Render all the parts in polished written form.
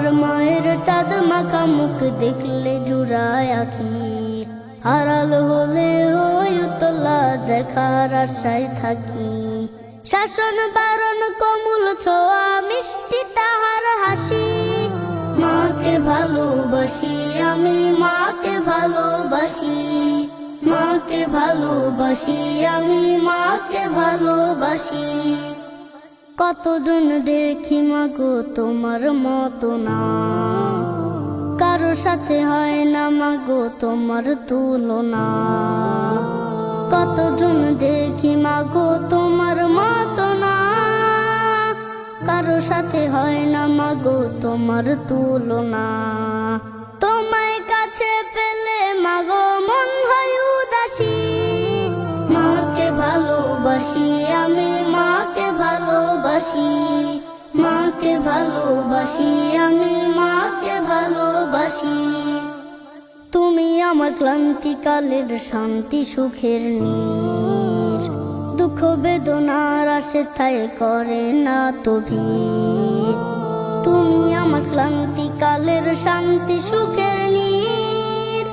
আমার মায়ের চাঁদ মাখা মুখ দেখলে জুড়ায় আখি, আড়াল হলে ওই উতলা দেখার আশায় থাকি। শাসন বারণ কোমল ছোঁয়া মিষ্টি তাহার হাসি, মাকে ভালোবাসি আমি মাকে ভালোবাসি, মাকে ভালোবাসি আমি মাকে ভালোবাসি। কতজন দেখি মাগো তোমার মতো না, কারো সাথে হয় না মাগো তোমার তুলনা। কতজন দেখি মাগো তোমার মতো না, কারো সাথে হয় না মাগো তোমার তুলনা। তোমায় কাছে পেলে মাগো মন হয় উদাসী, মাকে ভালোবাসি আমি মাকে ভালোবাসি, মাকে ভালোবাসি আমি মাকে ভালোবাসি। তুমি আমার ক্লান্তিকালের শান্তি সুখের নীর, দুঃখ বেদনার আসে ঠাই করে না তো ভিড়। তুমি আমার ক্লান্তিকালের শান্তি সুখের নীর,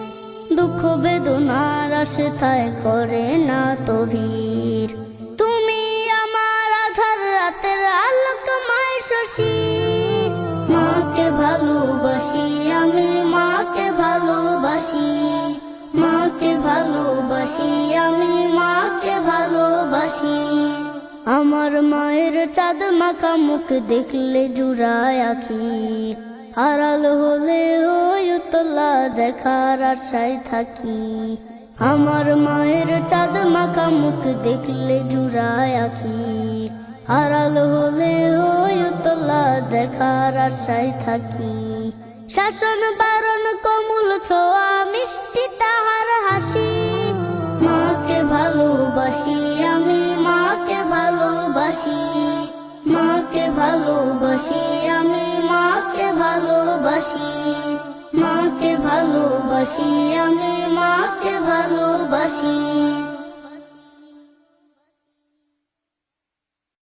দুঃখ বেদনার আসে ঠাই করে না তো ভিড়। তুমি আমার আধার রাতের আলোকময় শশী, মাকে ভালোবাসি আমি মাকে ভালোবাসি, মাকে ভালোবাসি আমি মাকে ভালোবাসি। আমার মায়ের চাঁদ মাখা মুখ দেখলে জুড়ায় আখি, আড়াল হলে ওই উতলা দেখার আশায় থাকি। আমার মায়ের চাঁদ মাখা মুখ দেখলে জুড়ায় আখি, আড়াল হলে ওই উতলা দেখার আশায় থাকি। শাসন বারণ কোমল ছোঁয়া মিষ্টি তাহার হাসি, মাকে ভালোবাসি আমি মাকে ভালোবাসি, মাকে ভালোবাসি আমি মাকে ভালোবাসি, মাকে ভালোবাসি আমি মাকে ভালোবাসি।